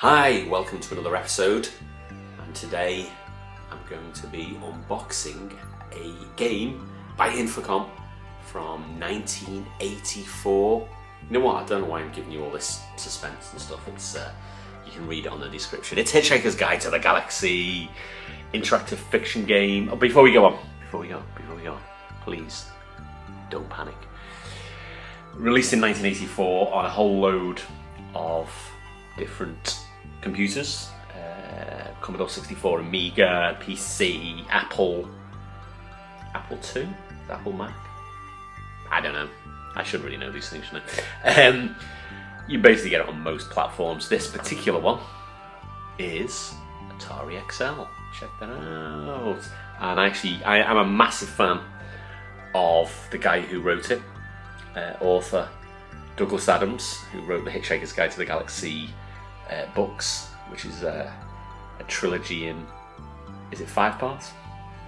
Hi, welcome to another episode, and today I'm going to be unboxing a game by Infocom from 1984. You know what, I don't know why I'm giving you all this suspense and stuff. It's you can read it on the description. It's Hitchhiker's Guide to the Galaxy, interactive fiction game. Oh, before we go, please don't panic. Released in 1984 on a whole load of different computers, Commodore 64, Amiga, PC, Apple II, Apple Mac. I don't know. I should really know these things, shouldn't I? You basically get it on most platforms. This particular one is Atari XL. Check that out. And actually, I'm a massive fan of the guy who wrote it, author Douglas Adams, who wrote the Hitchhiker's Guide to the Galaxy books, which is a trilogy in, is it 5 parts?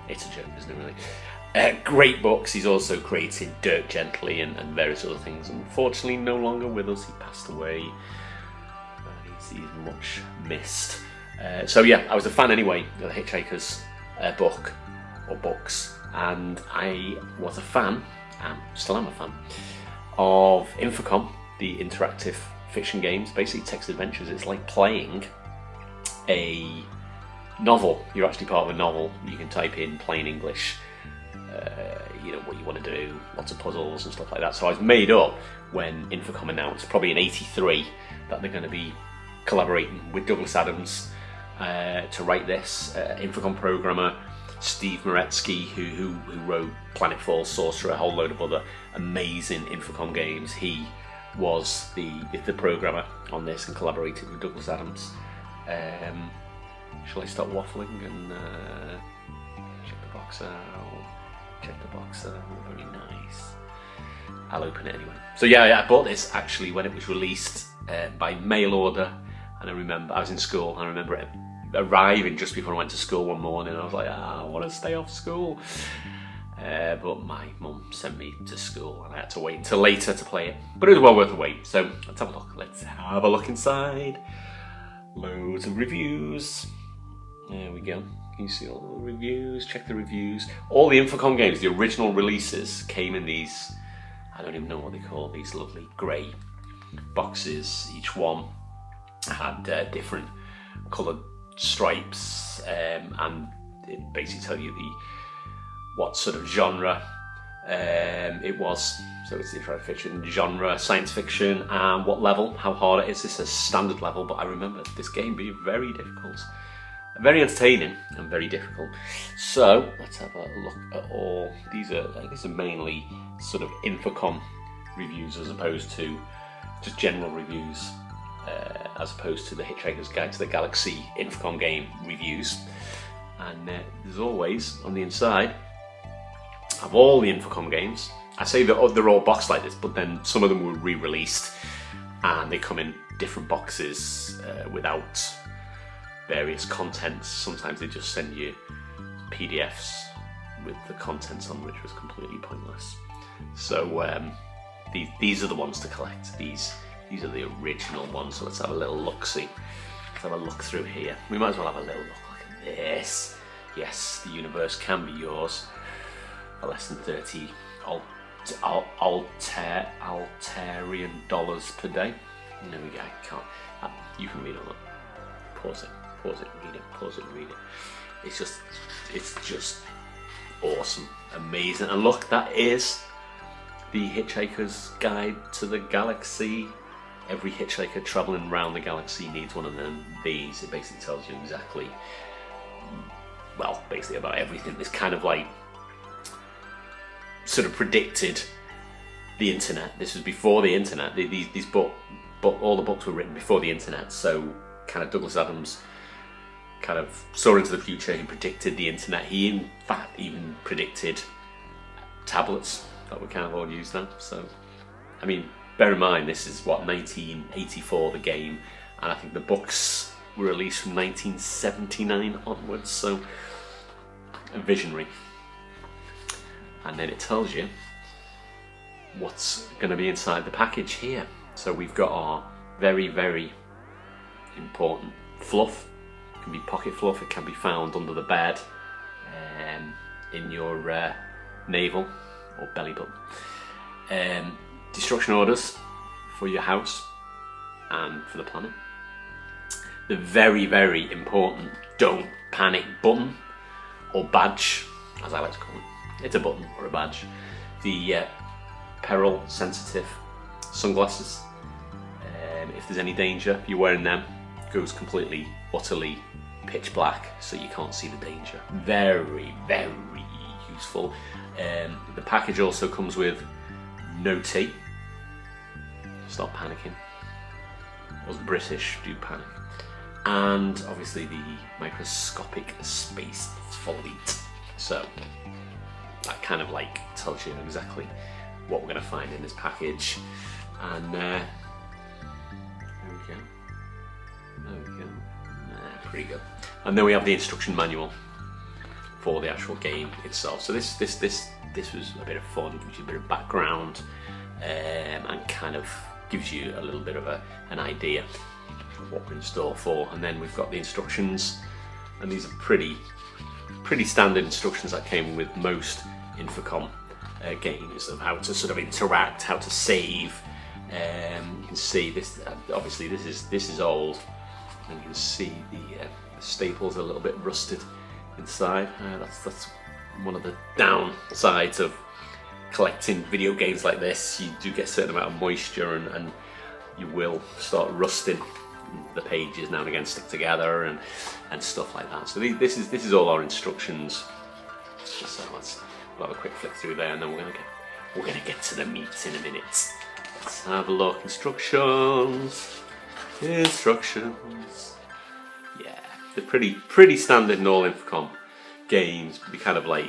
It's a joke, isn't it, really? Great books. He's also created Dirt Gently and various other things. Unfortunately, no longer with us. He passed away. He's much missed. So yeah, I was a fan anyway of the Hitchhiker's book, or books, and I was a fan, and still am a fan, of Infocom, the interactive fiction games, basically text adventures. It's like playing a novel. You're actually part of a novel. You can type in plain English, you know, what you want to do, lots of puzzles and stuff like that. So I was made up when Infocom announced, probably in '83, that they're going to be collaborating with Douglas Adams to write this. Infocom programmer Steve Meretzky, who wrote Planetfall, Sorcerer, a whole load of other amazing Infocom games. He was the programmer on this and collaborated with Douglas Adams. Shall I start waffling and check the box out? Check the box out, very nice. I'll open it anyway. So yeah, I bought this actually when it was released by mail order, and I remember I was in school. I remember it arriving just before I went to school one morning. I was like, I want to stay off school. But my mum sent me to school and I had to wait until later to play it. But it was well worth the wait. So let's have a look. Let's have a look inside. Loads of reviews. There we go. Can you see all the reviews? Check the reviews. All the Infocom games, the original releases, came in these, I don't even know what they call these lovely grey boxes. Each one had different coloured stripes, and it basically tells you what sort of genre it was. So it's the interactive fiction genre, science fiction, and what level, how hard it is. This is a standard level, but I remember this game being very difficult, very entertaining and very difficult. So let's have a look at all these. These are mainly sort of Infocom reviews as opposed to just general reviews, as opposed to the Hitchhiker's Guide to the Galaxy Infocom game reviews. And there's always on the inside of all the Infocom games, I say that they're all boxed like this, but then some of them were re-released and they come in different boxes without various contents. Sometimes they just send you PDFs with the contents on, which was completely pointless. So these are the ones to collect. These are the original ones. So let's have a little look-see. Let's have a look through here. We might as well have a little look. Look at this. Yes, the universe can be yours for less than 30 Altarian dollars per day. There we go. I can't. You can read all that. Pause it, read it, pause it, read it. It's just awesome, amazing. And look, that is the Hitchhiker's Guide to the Galaxy. Every hitchhiker traveling around the galaxy needs one of these. It basically tells you exactly, well, basically about everything. It's kind of like sort of predicted the internet. This was before the internet. These all the books were written before the internet. So kind of Douglas Adams kind of saw into the future. He predicted the internet. He in fact even predicted tablets that we kind of all use now. So I mean, bear in mind this is what, 1984 the game, and I think the books were released from 1979 onwards. So a visionary. And then it tells you what's going to be inside the package here. So we've got our very, very important fluff. It can be pocket fluff, it can be found under the bed, in your navel or belly button. Destruction orders for your house and for the planet. The very, very important don't panic button, or badge, as I like to call it. It's a button or a badge. The peril sensitive sunglasses. If there's any danger, if you're wearing them, it goes completely, utterly pitch black, so you can't see the danger. Very, very useful. The package also comes with no tea. Stop panicking. Us British do panic. And obviously the microscopic space foliate. So that kind of like tells you exactly what we're going to find in this package. And there we go. There we go. Pretty good. And then we have the instruction manual for the actual game itself. So this was a bit of fun, gives you a bit of background, and kind of gives you a little bit of an idea of what we're in store for. And then we've got the instructions, and these are pretty standard instructions that came with most Infocom games, of how to sort of interact, how to save. You can see this. Obviously, this is old, and you can see the staples are a little bit rusted inside. That's one of the downsides of collecting video games like this. You do get a certain amount of moisture, and you will start rusting. The pages now and again stick together and stuff like that. So this is all our instructions. So we'll have a quick flick through there, and then we're gonna get to the meat in a minute. Let's have a look. Instructions. Yeah, they're pretty standard in all Infocom games. We kind of like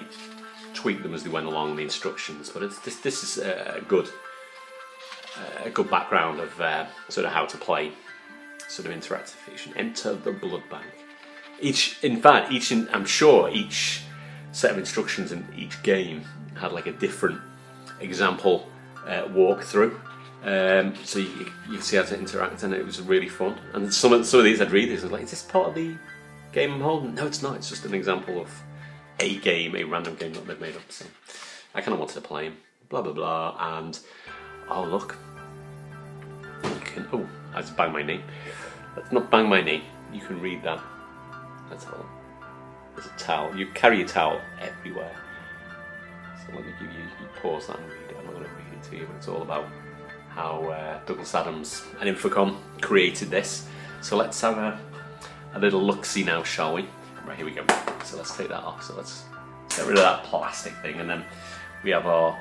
tweak them as they went along, the instructions. But this is a good background of sort of how to play sort of interactive fiction. Enter the blood bank. I'm sure each set of instructions in each game had like a different example walkthrough. So you can see how to interact, and it was really fun. And some of these I'd read these, I was like, is this part of the game I'm holding? No, it's not. It's just an example of a random game that they've made up. So I kind of wanted to play them. Blah blah blah. And oh look, you can. Oh, I just banged my knee. Let's not bang my knee. You can read that. That's all. There's a towel. You carry a towel everywhere. So let me give you pause that and read it. I'm not going to read it to you, but it's all about how Douglas Adams and Infocom created this. So let's have a little look-see now, shall we? Right, here we go. So let's take that off. So let's get rid of that plastic thing, and then we have our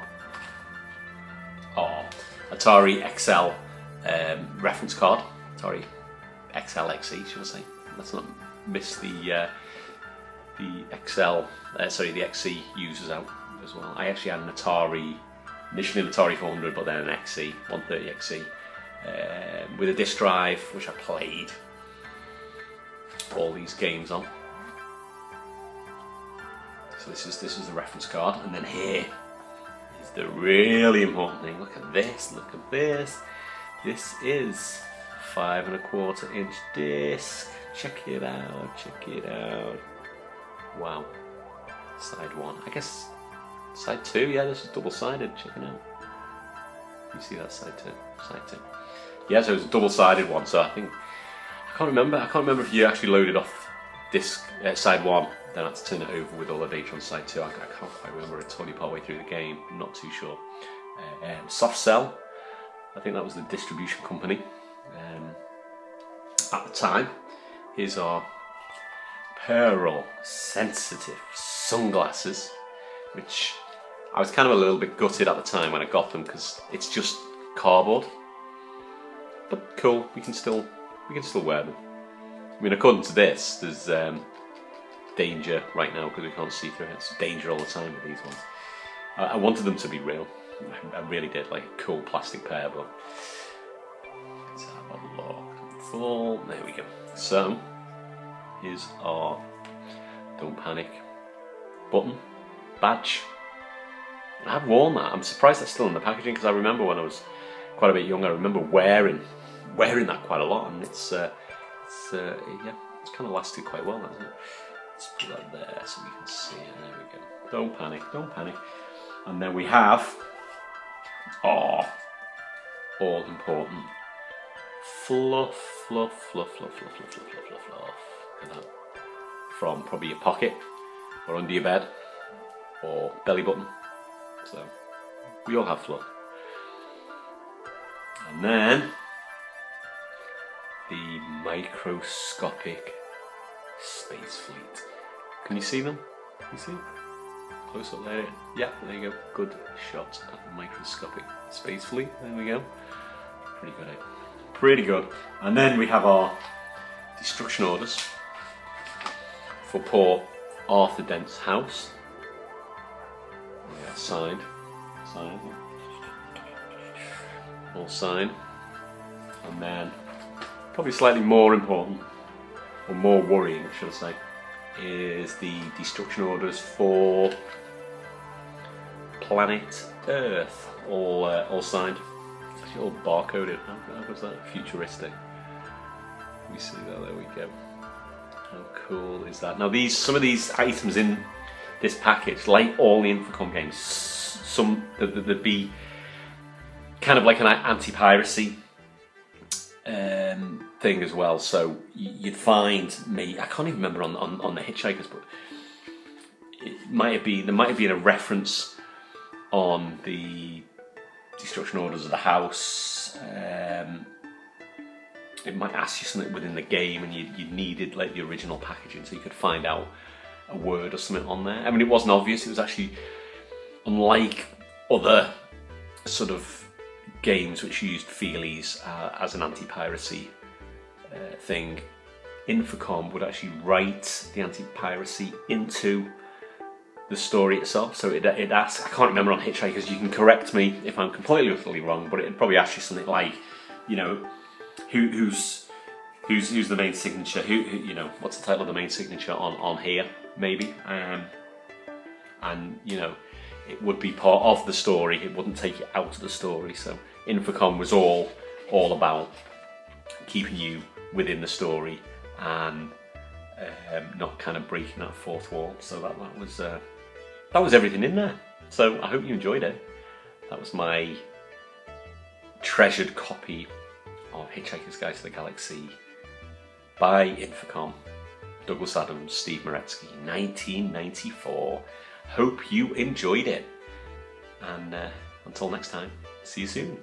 Atari XL reference card. Atari XL XE, should I say? Let's not miss the XL. The XE users out as well. I actually had an Atari. Initially an Atari 400, but then an XE, 130 XE, with a disc drive, which I played all these games on. So this is the reference card, and then here is the really important thing. Look at this, look at this. This is 5 1/4 inch disc. Check it out, check it out. Wow. Side 1. I guess side 2, yeah, this is double-sided. Check it out. You see that side 2? Side 2. Yeah, so it's a double-sided one. So I can't remember if you actually loaded off disc side 1, then I had to turn it over with all the data on side 2. I can't quite remember it totally part way through the game. I'm not too sure. Soft Cell, I think that was the distribution company at the time. Here's our peril sensitive sunglasses, which I was kind of a little bit gutted at the time when I got them, because it's just cardboard. But cool, we can still wear them. I mean, according to this, there's danger right now because we can't see through it. It's danger all the time with these ones. I wanted them to be real. I really did, like a cool plastic pair, but let's have a look. Full. There we go. So here's our don't panic button. Badge. I have worn that. I'm surprised that's still in the packaging, because I remember when I was quite a bit younger, I remember wearing that quite a lot, and it's It's yeah, it's kind of lasted quite well, hasn't it? Let's put that there so we can see it. There we go. Don't panic, don't panic. And then we have, all important fluff. Look at that. From probably your pocket, or under your bed, or belly button. So we all have fluff. And then the microscopic space fleet. Can you see them? Can you see them? Close up there. Yeah, there you go. Good shot at the microscopic space fleet. There we go. Pretty good, eh? Pretty good. And then we have our destruction orders for poor Arthur Dent's house. Yeah, signed. All signed. And then, probably slightly more important, or more worrying, should I say, is the destruction orders for planet Earth, all signed. It's actually all barcoded. How was that? Futuristic. We see that. There we go. How cool is that? Now, some of these items in this package, like all the Infocom games, there'd be kind of like an anti-piracy thing as well. So you'd find I can't even remember on the Hitchhikers, but there might have been a reference on the destruction orders of the house. It might ask you something within the game, and you needed like the original packaging, so you could find out a word or something on there. I mean, it wasn't obvious. It was actually, unlike other sort of games which used feelies as an anti-piracy thing, Infocom would actually write the anti-piracy into the story itself. So it asks, I can't remember on Hitchhikers, you can correct me if I'm completely utterly wrong, but it'd probably ask you something like, you know, who's the main signature, who you know, what's the title of the main signature on here, maybe, and you know, it would be part of the story, it wouldn't take you out of the story. So Infocom was all about keeping you within the story and not kind of breaking that fourth wall. So that was everything in there. So I hope you enjoyed it. That was my treasured copy of Hitchhiker's Guide to the Galaxy by Infocom, Douglas Adams, Steve Meretzky, 1994. Hope you enjoyed it. And until next time, see you soon.